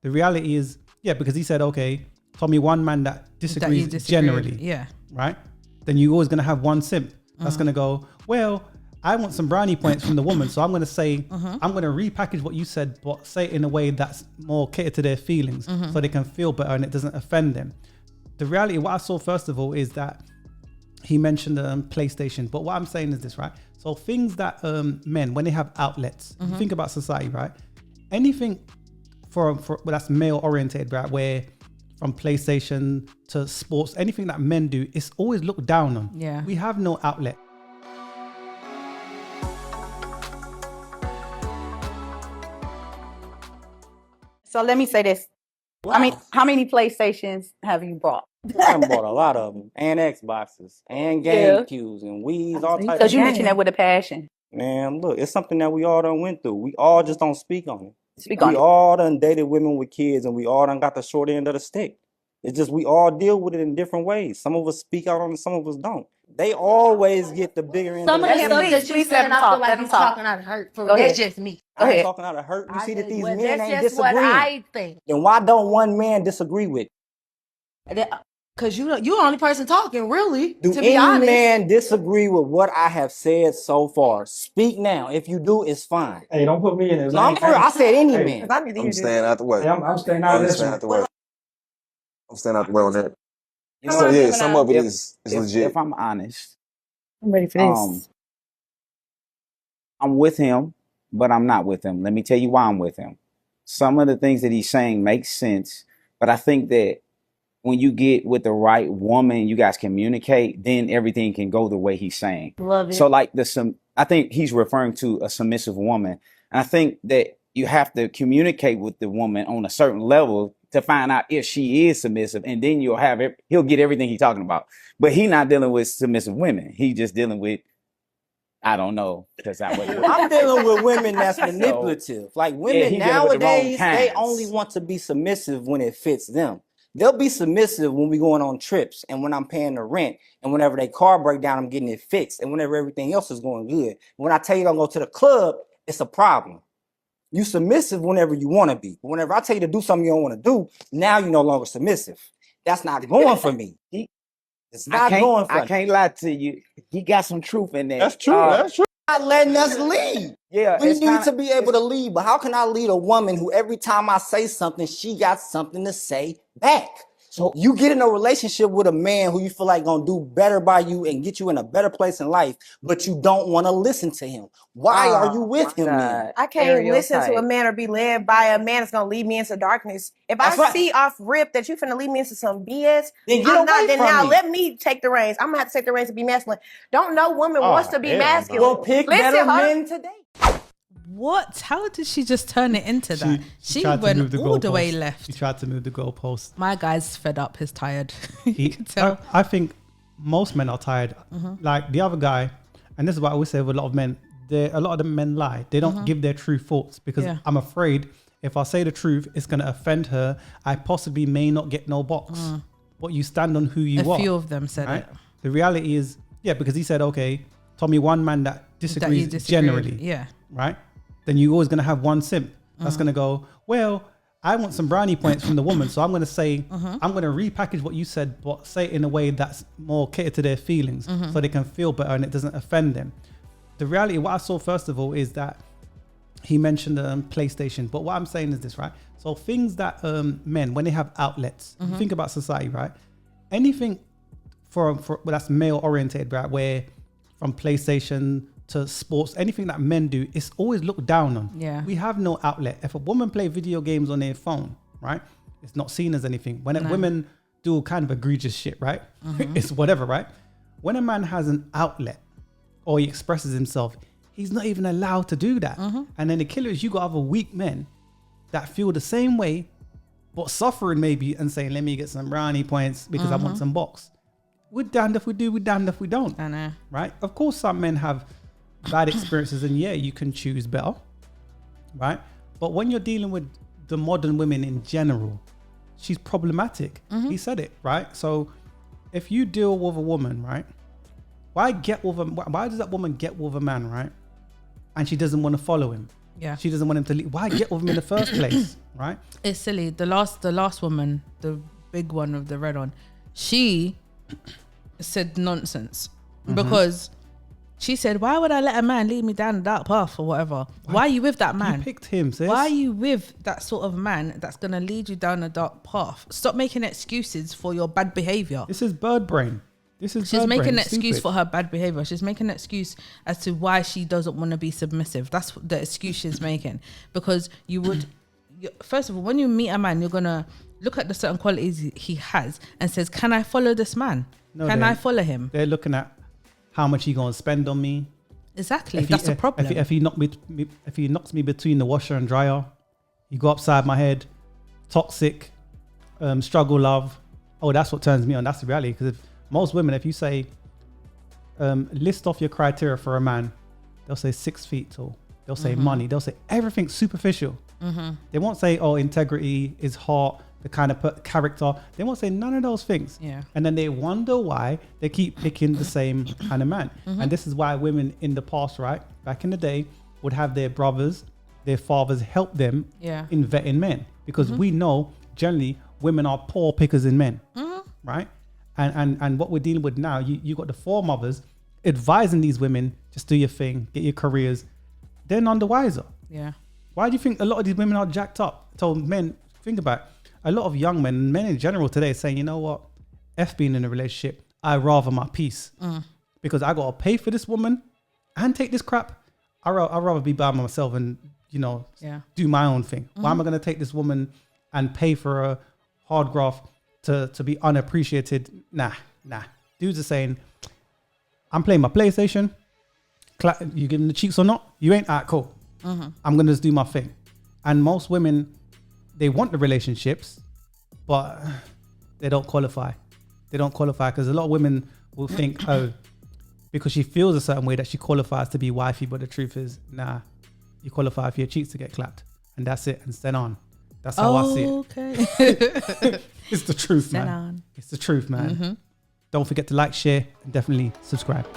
The reality is, yeah, because he said, okay, tell me one man that disagrees generally. Yeah. Right? Then you're always going to have one simp that's going to go, well, I want some brownie points from the woman. So I'm going to say, I'm going to repackage what you said, but say it in a way that's more catered to their feelings so they can feel better and it doesn't offend them. The reality, what I saw first of all is that he mentioned PlayStation. But what I'm saying is this, right? So things that men, when they have outlets, you think about society, right? Anything for that's male oriented, right? Where from PlayStation to sports, anything that men do, it's always looked down on. Yeah. We have no outlet. So let me say this. Wow. I mean, how many PlayStations have you bought? I bought a lot of them, and Xboxes, and GameCubes, and Wii's, all types. Because you mentioned that with a passion. Man, look, it's something that we all done went through. We all just don't speak on it. Speak on We it. all done dated women with kids, and we all done got the short end of the stick. It's just we all deal with it in different ways. Some of us speak out on it, some of us don't. They always get the bigger end Some of of the the stick. stuff that you Please said, let him I talk, feel like let I'm him talk. talking out of hurt. Go ahead. That's just me. I ain't ahead. talking out of hurt. You see that these Well, men that's ain't just what disagreeing. I think. Then why don't one man disagree with? Because you're the only person talking, really, Do to be any honest. man disagree with what I have said so far? Speak now. If you do, it's fine. Hey, don't put me in this. No, I'm for real. I said any man. I'm staying out the way. Hey, I'm staying out of I'm this staying one. out the way. I'm staying out the way on that. You So know, yeah, some of it is if legit. I'm honest, I'm ready for this. I'm with him, but I'm not with him. Let me tell you why I'm with him. Some of the things that he's saying makes sense, but I think that when you get with the right woman, you guys communicate, then everything can go the way he's saying. Love it. So like I think he's referring to a submissive woman. And I think that you have to communicate with the woman on a certain level to find out if she is submissive, and then he'll get everything he's talking about. But he's not dealing with submissive women. He's just dealing with, I don't know. I'm dealing with women that's manipulative. Like women nowadays, they only want to be submissive when it fits them. They'll be submissive when we going on trips and when I'm paying the rent and whenever they car break down, I'm getting it fixed and whenever everything else is going good. When I tell you don't go to the club, it's a problem. You submissive whenever you want to be. But whenever I tell you to do something you don't want to do, now you're no longer submissive. That's not going for me. It's not going for me. I can't lie to you. He got some truth in there. That's true. That's true. Not letting us lead. Yeah, we need to be able to lead. But how can I lead a woman who every time I say something, she got something to say back? So you get in a relationship with a man who you feel like gonna do better by you and get you in a better place in life, but you don't want to listen to him. Why are you with him then? I can't listen to a man or be led by a man that's gonna lead me into darkness. If I see off rip that you finna lead me into some BS, then now let me take the reins. I'm gonna have to take the reins to be masculine. Don't no woman wants to be masculine. Well, pick better men today. What? How did she just turn it into that? She tried to went move the all the way goalpost. left. He tried to move the goalpost. My guy's fed up. He's tired. You can tell. I think most men are tired. Like the other guy, and this is what I always say with a lot of men, a lot of the men lie. They don't give their true thoughts because I'm afraid if I say the truth, it's going to offend her. I possibly may not get no box. But you stand on who you are. A few of them said it. The reality is, because he said, okay, tell me one man that disagrees generally. Yeah. Right? Then you're always going to have one simp that's going to go, well, I want some brownie points from the woman. So I'm going to say, I'm going to repackage what you said, but say it in a way that's more catered to their feelings so they can feel better and it doesn't offend them. The reality, what I saw first of all is that he mentioned PlayStation. But what I'm saying is this, right? So things that men, when they have outlets, think about society, right? Anything that's male oriented, right? Where from PlayStation to sports, anything that men do, it's always looked down on. Yeah. We have no outlet. If a woman play video games on their phone, right? It's not seen as anything. When women do kind of egregious shit, right? It's whatever, right? When a man has an outlet or he expresses himself, he's not even allowed to do that. And then the killer is you got other weak men that feel the same way, but suffering maybe and saying, let me get some brownie points because I want some box. We're damned if we do, we're damned if we don't. I know. Right? Of course, some men have bad experiences and you can choose better. Right? But when you're dealing with the modern women in general, she's problematic. He said it, right? So if you deal with a woman, right? Why does that woman get with a man, right? And she doesn't want to follow him. Yeah. She doesn't want him to leave. Why get with him in the first place, right? It's silly. The last woman, the big one with the red on, she said nonsense because she said, "Why would I let a man lead me down that path or whatever? Why are you with that man? You picked him, sis. Why are you with that sort of man that's gonna lead you down a dark path? Stop making excuses for your bad behavior." This is bird brain. She's making an excuse for her bad behavior. She's making an excuse as to why she doesn't want to be submissive. That's the excuse she's making. Because first of all, when you meet a man, you're going to look at the certain qualities he has and says, can I follow this man? Can I follow him? They're looking at how much he going to spend on me. Exactly. That's the problem. If he knocks me between the washer and dryer, you go upside my head, toxic, struggle love. Oh, that's what turns me on. That's the reality. Because if most women, if you say, list off your criteria for a man, they'll say 6 feet tall. They'll say money. They'll say everything superficial. They won't say, oh, integrity is heart, the kind of character. They won't say none of those things. Yeah. And then they wonder why they keep picking the same kind of man. And this is why women in the past, right, back in the day, would have their brothers, their fathers help them in vetting men. Because we know generally women are poor pickers in men, right? And what we're dealing with now, you got the foremothers advising these women, just do your thing, get your careers. They're none the wiser. Yeah. Why do you think a lot of these women are jacked up? So men, think about it. A lot of young men in general today saying, you know what? F being in a relationship, I rather my peace. Because I got to pay for this woman and take this crap. I'd rather be by myself and, do my own thing. Why am I going to take this woman and pay for a hard graft to be unappreciated? Nah. Dudes are saying, I'm playing my PlayStation. You giving the cheeks or not? You ain't cool. I'm gonna just do my thing. And most women, they want the relationships, but they don't qualify. They don't qualify because a lot of women will think, oh, because she feels a certain way that she qualifies to be wifey. But the truth is, nah, you qualify for your cheeks to get clapped, and that's it. And stand on. That's how I see it. Okay. It's the truth, man. It's the truth, man. Don't forget to like, share, and definitely subscribe.